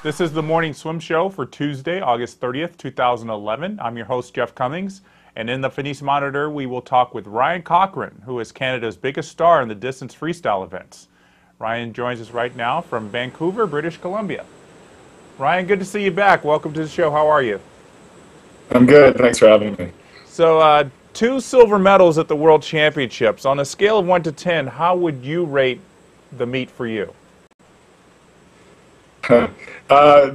This is the Morning Swim Show for Tuesday, August 30th, 2011. I'm your host, Jeff Cummings, and in the Finis Monitor, we will talk with Ryan Cochrane, who is Canada's biggest star in the distance freestyle events. Ryan joins us right now from Vancouver, British Columbia. Ryan, good to see you back. Welcome to the show. How are you? I'm good. Thanks for having me. So, two silver medals at the World Championships. On a scale of 1 to 10, how would you rate the meet for you?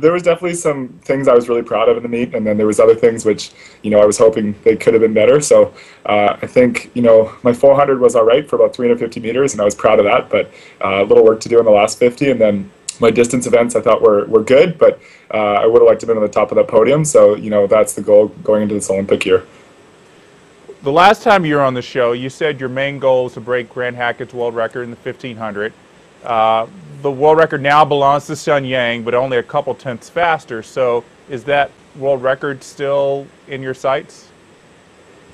There was definitely some things I was really proud of in the meet, and then there was other things which, I was hoping they could have been better. So I think, my 400 was all right for about 350 meters, and I was proud of that, but a little work to do in the last 50, and then my distance events I thought were good, but I would have liked to have been on the top of that podium, so, that's the goal going into this Olympic year. The last time you were on the show, you said your main goal is to break Grant Hackett's world record in the 1500. The world record now belongs to Sun Yang, but only a couple tenths faster. So is that world record still in your sights?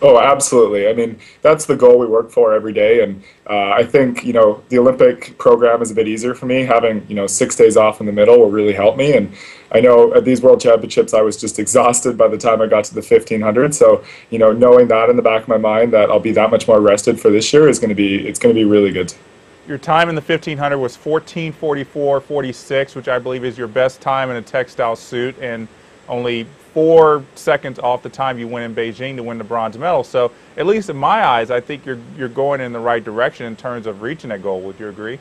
Oh, absolutely. I mean, that's the goal we work for every day. And I think, the Olympic program is a bit easier for me. Having, 6 days off in the middle will really help me. And I know at these World Championships, I was just exhausted by the time I got to the 1500. So, knowing that in the back of my mind that I'll be that much more rested for this year is it's going to be really good. Your time in the 1500 was 14:44.46, which I believe is your best time in a textile suit, and only 4 seconds off the time you went in Beijing to win the bronze medal. So, at least in my eyes, I think you're going in the right direction in terms of reaching that goal. Would you agree?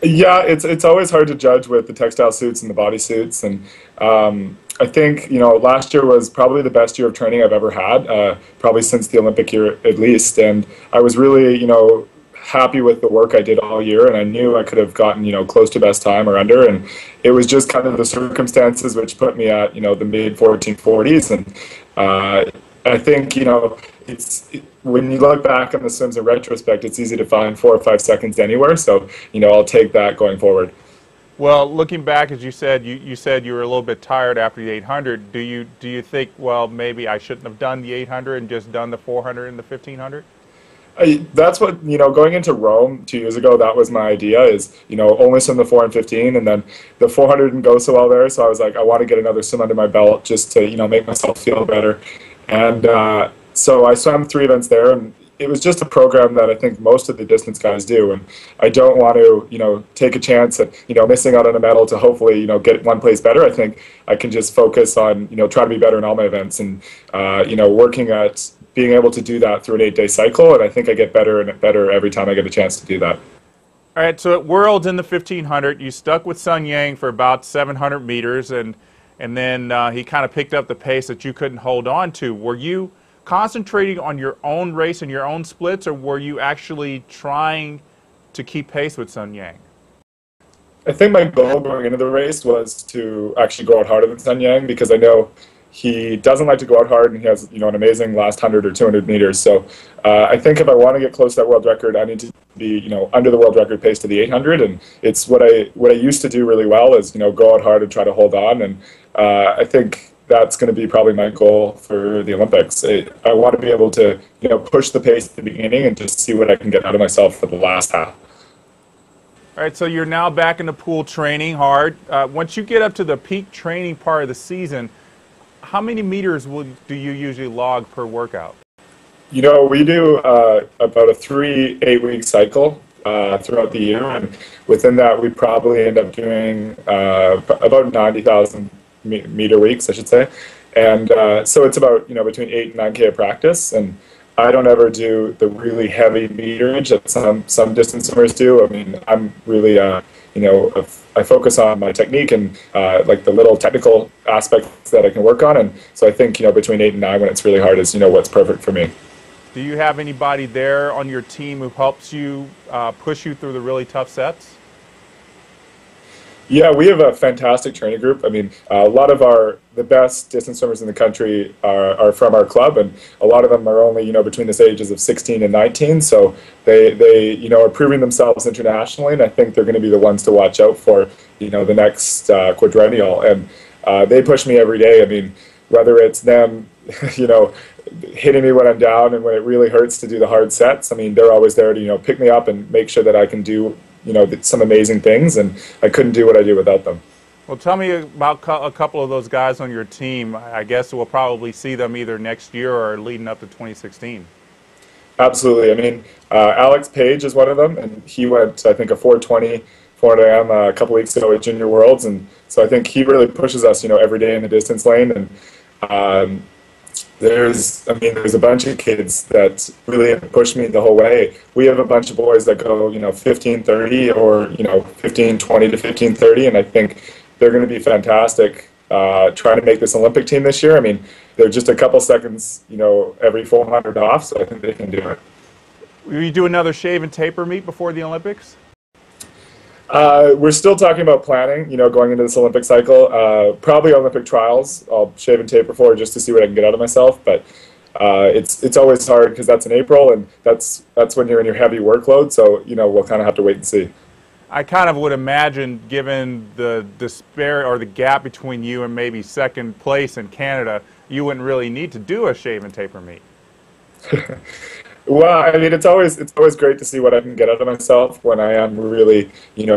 Yeah, it's always hard to judge with the textile suits and the body suits, and I think last year was probably the best year of training I've ever had, probably since the Olympic year at least, and I was really happy with the work I did all year, and I knew I could have gotten close to best time or under, and it was just kind of the circumstances which put me at the mid 1440s, and I think when you look back on the swims in retrospect, it's easy to find 4 or 5 seconds anywhere, so I'll take that going forward. Well, looking back, as you said, you said you were a little bit tired after the 800. Do you think, well, maybe I shouldn't have done the 800 and just done the 400 and the 1500? That's what, going into Rome 2 years ago, that was my idea is, only swim the 4 and 15, and then the 400 didn't go so well there, so I was like, I want to get another swim under my belt just to, make myself feel better. And so I swam 3 events there, and it was just a program that I think most of the distance guys do, and I don't want to, take a chance at, missing out on a medal to hopefully, get one place better. I think I can just focus on, trying to be better in all my events and, working at being able to do that through an 8-day cycle, and I think I get better and better every time I get a chance to do that. All right, so at Worlds in the 1500, you stuck with Sun Yang for about 700 meters, and then he kind of picked up the pace that you couldn't hold on to. Were you concentrating on your own race and your own splits, or were you actually trying to keep pace with Sun Yang? I think my goal going into the race was to actually go out harder than Sun Yang, because I know he doesn't like to go out hard, and he has an amazing last 100 or 200 meters. So I think if I want to get close to that world record, I need to be under the world record pace to the 800, and it's what I used to do really well is go out hard and try to hold on, and I think that's going to be probably my goal for the Olympics. I want to be able to push the pace at the beginning and just see what I can get out of myself for the last half. All right, so you're now back in the pool training hard. Once you get up to the peak training part of the season, how many meters do you usually log per workout? We do about a 3 8-week cycle throughout the year, and within that we probably end up doing about 90,000 meter weeks, I should say, and so it's about between 8 and 9K of practice, and I don't ever do the really heavy meterage that some distance swimmers do. I mean, I'm really I focus on my technique and like the little technical aspects that I can work on, and so I think between 8 and 9 when it's really hard is what's perfect for me. Do you have anybody there on your team who helps you push you through the really tough sets? Yeah, we have a fantastic training group. I mean, a lot of the best distance swimmers in the country are from our club, and a lot of them are only between the ages of 16 and 19. So they are proving themselves internationally, and I think they're going to be the ones to watch out for the next quadrennial. And they push me every day. I mean, whether it's them, hitting me when I'm down and when it really hurts to do the hard sets. I mean, they're always there to pick me up and make sure that I can do some amazing things, and I couldn't do what I do without them. Well, tell me about a couple of those guys on your team. I guess we'll probably see them either next year or leading up to 2016. Absolutely. I mean, Alex Page is one of them, and he went, I think, a 420 400 am a couple weeks ago at Junior Worlds, and so I think he really pushes us, every day in the distance lane. And um, there's a bunch of kids that really have pushed me the whole way. We have a bunch of boys that go, 15:30 or 15:20 to 15:30, and I think they're going to be fantastic. Trying to make this Olympic team this year. I mean, they're just a couple seconds, every 400 off, so I think they can do it. Will you do another shave and taper meet before the Olympics? We're still talking about planning, going into this Olympic cycle. Probably Olympic trials. I'll shave and taper for just to see what I can get out of myself. But it's always hard because that's in April, and that's when you're in your heavy workload. So we'll kind of have to wait and see. I kind of would imagine, given the despair or the gap between you and maybe second place in Canada, you wouldn't really need to do a shave and taper meet. Well, I mean, it's always great to see what I can get out of myself when I am really,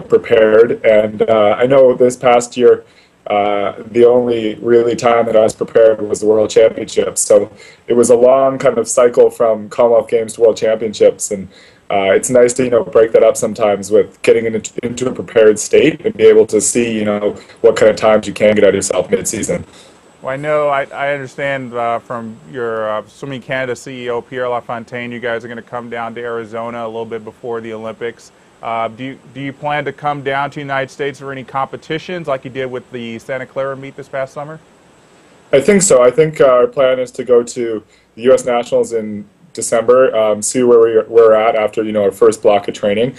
prepared. And I know this past year, the only really time that I was prepared was the World Championships. So it was a long kind of cycle from Commonwealth Games to World Championships, and it's nice to break that up sometimes with getting into a prepared state and be able to see what kind of times you can get out of yourself mid-season. Well, I know, I understand from your Swimming Canada CEO, Pierre LaFontaine, you guys are going to come down to Arizona a little bit before the Olympics. Do you plan to come down to the United States for any competitions like you did with the Santa Clara meet this past summer? I think so. I think our plan is to go to the U.S. Nationals in December, see where we're at after our first block of training,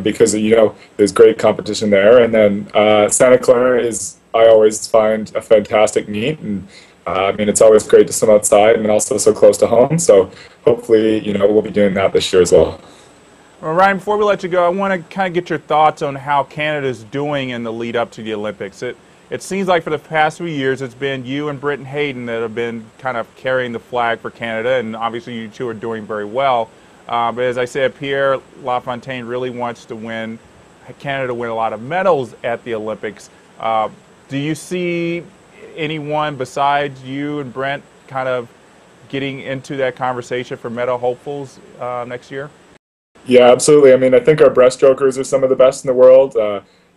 because there's great competition there, and then Santa Clara is, I always find, a fantastic meet, and I mean, it's always great to swim outside and also so close to home. So hopefully we'll be doing that this year as well. Well, Ryan, before we let you go, I want to kind of get your thoughts on how Canada's doing in the lead up to the Olympics. It seems like for the past few years it's been you and Britton Hayden that have been kind of carrying the flag for Canada, and obviously you two are doing very well. But as I said, Pierre LaFontaine really wants to win Canada to win a lot of medals at the Olympics. Do you see anyone besides you and Brent kind of getting into that conversation for medal hopefuls next year? Yeah, absolutely. I mean, I think our breaststrokers are some of the best in the world.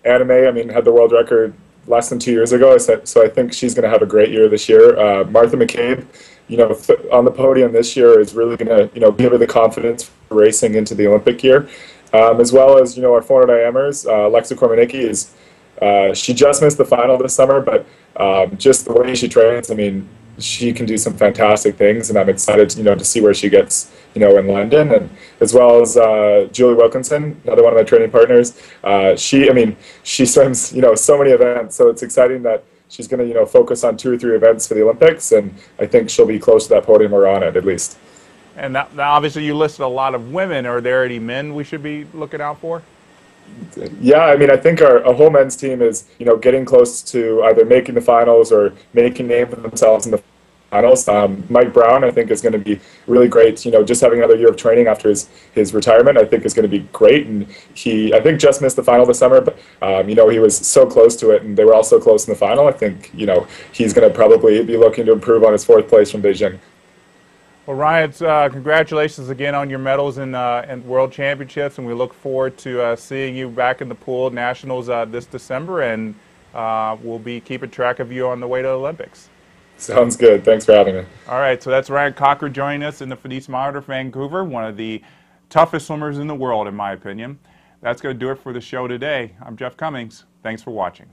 Anime, I mean, had the world record less than 2 years ago, so I think she's going to have a great year this year. Martha McCabe, on the podium this year is really going to, give her the confidence for racing into the Olympic year, as well as, our 400 IMers. Alexa Kormanicki is, she just missed the final this summer, but just the way she trains, I mean, she can do some fantastic things, and I'm excited, to see where she gets, in London, and as well as Julie Wilkinson, another one of my training partners. She swims, so many events, so it's exciting that she's going to, focus on 2 or 3 events for the Olympics, and I think she'll be close to that podium or on it at least. And now obviously you listed a lot of women. Are there any men we should be looking out for? Yeah, I mean, I think our whole men's team is, getting close to either making the finals or making a name for themselves in the finals. Mike Brown, I think, is going to be really great. Just having another year of training after his retirement, I think, is going to be great. And he, I think, just missed the final this summer, but he was so close to it, and they were all so close in the final. I think, he's going to probably be looking to improve on his 4th place from Beijing. Well, Ryan, congratulations again on your medals in World Championships, and we look forward to seeing you back in the pool nationals this December, and we'll be keeping track of you on the way to the Olympics. Sounds good. Thanks for having me. All right, so that's Ryan Cochrane joining us in the Finis Monitor, Vancouver, one of the toughest swimmers in the world, in my opinion. That's going to do it for the show today. I'm Jeff Cummings. Thanks for watching.